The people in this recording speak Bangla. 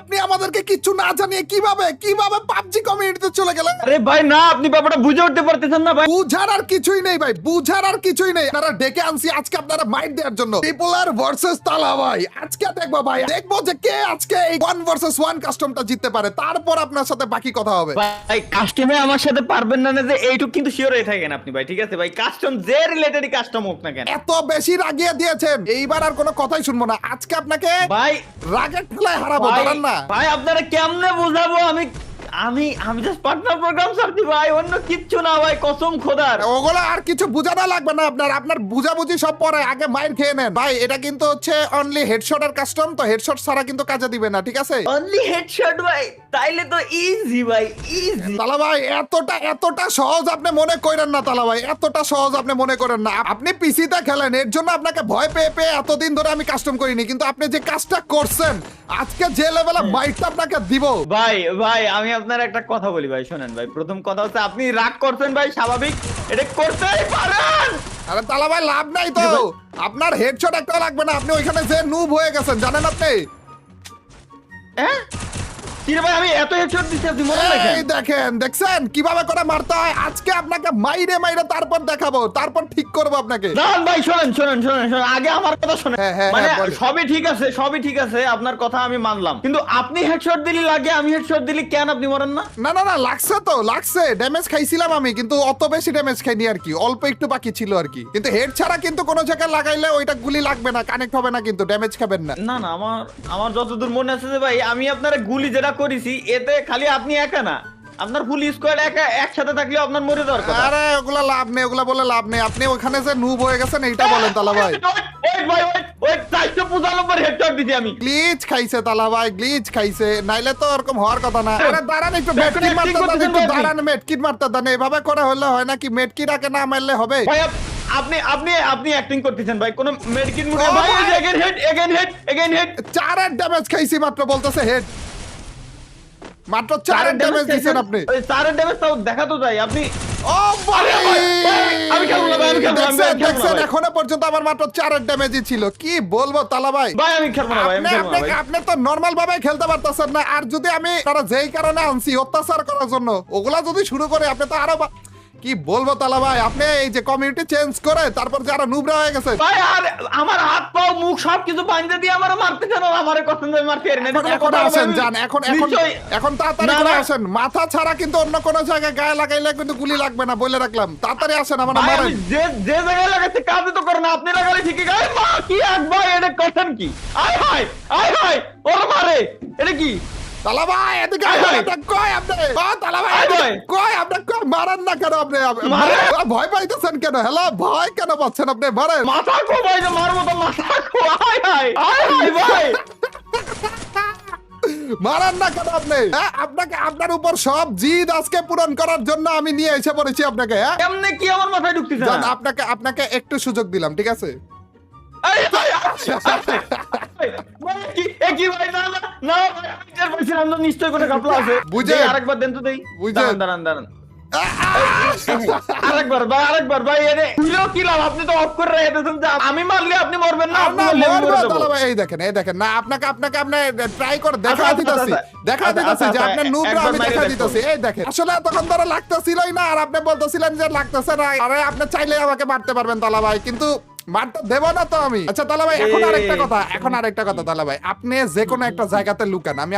আপনি আমাদেরকে কিছু না জানিয়ে কিভাবে পাবজি কমিউনিটিতে চলে গেলেন? আরে ভাই না, আপনি ব্যাপারটা বুঝে উঠতে পারতেছেন না ভাই। বুঝার আর কিছুই নেই ভাই, বুঝার আর কিছুই নেই। আপনারা ডেকে আনছি আজকে আপনারা মাইট দেওয়ার জন্য। ট্রিপলার ভার্সেস তালা ভাই, আজকে দেখবো ভাই, দেখবো যে কে আজকে এই 1 ভার্সেস 1 কাস্টমটা জিততে পারে। তারপর আপনার সাথে বাকি কথা হবে। ভাই কাস্টমে আমার সাথে পারবেন না যে এইটুক কিন্তু শিওর হয়ে থাকেন আপনি ভাই, ঠিক আছে ভাই? কাস্টম যে রিলেটেডই কাস্টম হোক না কেন। এত বেশি রাগিয়ে দিয়েছেন, এইবার আর কোনো কথাই শুনবো না। আজকে আপনাকে ভাই রাগের ঠেলায় হারাবো, দাঁড়ান না ভাই আপনারা কেমনে বুঝাবো? আমি জাস্ট পার্টনার প্রোগ্রাম সারছি ভাই, অন্য কিচ্ছু না ভাই, কসম খোদার। ওগুলো আর কিছু বুঝানো লাগবে না আপনার বুঝাবুঝি সব পরে, আগে মাইর খেয়ে নেন ভাই। এটা কিন্তু হচ্ছে অনলি হেডশটের কাস্টম, তো হেডশট ছাড়া কিন্তু কাজে দিবে না, ঠিক আছে? অনলি হেডশট ভাই, তাইলে তো ইজি ভাই, ইজি। তালা ভাই এতটা সহজ আপনি মনে করেন না, তালা ভাই এতটা সহজ আপনি মনে করেন না। আপনি পিসিতে খেলেন, এর জন্য আপনাকে ভয় পেয়ে পেয়ে এতদিন ধরে আমি কাস্টম করিনি, কিন্তু আপনি যে কাজটা করছেন আজকে যে লেভেলে মাইরটা আপনাকে দিব ভাই আমি আপনার একটা কথা বলি ভাই, শোনেন ভাই। প্রথম কথা হচ্ছে আপনি রাগ করছেন ভাই, স্বাভাবিক, এটা করতেই পারেন। আরে তালা ভাই লাভ নাই তো, আপনার হেডশট একটা লাগবে না। আপনি ওইখানে যে নুব হয়ে গেছেন জানেন আপনি। হ্যাঁ কি রে ভাই, আমি এত হেডশট দিচ্ছি আপনি মনে রাখেন। এই দেখেন, দেখছেন কিভাবে করে মারতে হয়? আজকে আপনাকে মাইরে তারপর দেখাবো, তারপর ঠিক করবো আপনাকে। দাঁড়ান ভাই, শোনেন, আগে আমার কথা শোনেন। হ্যাঁ, মানে বলেন। সবই ঠিক আছে, আপনার কথা আমি মানলাম, কিন্তু আপনি হেডশট দিলি লাগে, আমি হেডশট দিলি কেন আপনি মরেন না? না লাগছে ড্যামেজ খাইছিলাম আমি, কিন্তু অত বেশি ড্যামেজ খাইনি আর কি, অল্প একটু বাকি ছিল আর কি। কিন্তু হেড ছাড়া কিন্তু কোনো জায়গায় লাগাইলে ওইটা গুলি লাগবে না, কানেক্ট হবে না, কিন্তু ড্যামেজ খাবেন না। না আমার যতদূর মনে আছে যে ভাই, আমি আপনার গুলি যেটা করেছি এতে খালি আপনি একা না, আপনার ফুল স্কোয়াড একসাথে থাকলে আপনার মরে যাওয়ার কথা। আরে ওগুলা লাভ নেই, ওগুলা বলে লাভ নেই। আপনি ওখানে যে নুব হয়ে গেছেন এইটা বলেন তালা ভাই। ওয়েট 495 হেডশট দিছি আমি। গ্লিচ খাইছে তালা ভাই, গ্লিচ খাইছে, নাইলে তো এরকম হওয়ার কথা না। আরে দাঁড়ান একটু মেডকিট মারতে দাঁড়ান, একটু দাঁড়ান, মেডকিট মারতে দাঁড়ান। এভাবে করে হলে হয় নাকি? মেডকিট আগে না মারলে হবে? ভাই আপনি অ্যাক্টিং করতেছেন ভাই, কোন মেডিকেট মুড়ে ভাই। এগেইন হেড 4 ড্যামেজ খাইছি মাত্র, বলতেছে হেড। মাত্র 4 ড্যামেজ দিছেন আপনি। ওই 4 ড্যামেজ তাও দেখা তো যায় আপনি। ও ভাই আমি খেলবো না ভাই, আমি খেলবো না, দেখছেন এখনো পর্যন্ত আমার মাত্র 4 ড্যামেজই ছিল। কি বলবো তালা ভাই, ভাই আমি খেলবো না ভাই, আমি খেলবো না ভাই। আপনি তো নরমাল ভাবে খেলতে পারতেছেন না। আর যদি আমি তারা যেই কারণে আনছি অত্যাচার করার জন্য, ওগুলা যদি শুরু করে আপনি তো আরো কি বলবো তালা ভাই, আপনি এই যে কমিউনিটি চেঞ্জ করে তারপর যারা নুবরা হয়ে গেছে ভাই। আর আমার হাত পা মুখ সবকিছু বাঁধতে দিয়ে আমার মারতে চান, আমারে কষ্ট করে মারতে পারেন না। এখন আসেন যান, এখন তাড়াতাড়ি করে আসেন। মাথা ছাড়া কিন্তু অন্য কোন জায়গায় গায়ে লাগাইলে কিন্তু গুলি লাগবে না, বলে রাখলাম। তাড়াতাড়ি আসেন, আমার মারেন। যে জায়গায় লাগাতে কাজে তো করে না, আপনি লাগালে ঠিকই গায়ে। মা কি এক ভাই, এটা কথা কি? আয় হায় ওর মারে, এটা কি? তালা ভাই এদিকে কয় আপনি, তালা ভাই কয় আপনি মারান না কেন? আপনি ভয় পাইতেছেন কেন? হ্যালো, ভয় কেন পাচ্ছেন আপনি? মারেন। মাথা কো ভাই, যে মারবো তো মাথা কো। আয় হায় ভাই মারান না কেন আপনি? আপনাকে আপনার উপর সব জিদ আজকে পূরণ করার জন্য আমি নিয়ে এসে পড়েছি আপনাকে। কেমনে কি আমার মাথায় ঢুকতেছে না? আপনাকে একটু সুযোগ দিলাম, ঠিক আছে? নিশ্চয় কোনো ঘটনা আছে, বুঝে আরেকবার দেন তো দেই। দাঁড়ান আরেকবার ভাই, কি লাভ? আপনি তো অফ করে রেখেছেন যে আমি মারলে আপনি মরবেন না। এই দেখেন না, আপনাকে আপনি ট্রাই করে দেখা দিতেছি যে আপনার নুবরা আমি দেখা দিতেছি। এই দেখেন, আসলে তখন ধরে লাগতেছিলই না, আর আপনি বলতেছিলেন যে লাগতেছে না। আরে আপনি চাইলে আমাকে মারতে পারবেন তালা ভাই, কিন্তু মারতে দেব না তো আমি। আচ্ছা তালা ভাই, এখন আরেকটা কথা তালা ভাই, আপনি যে কোনো একটা জায়গাতে লুকান, আমি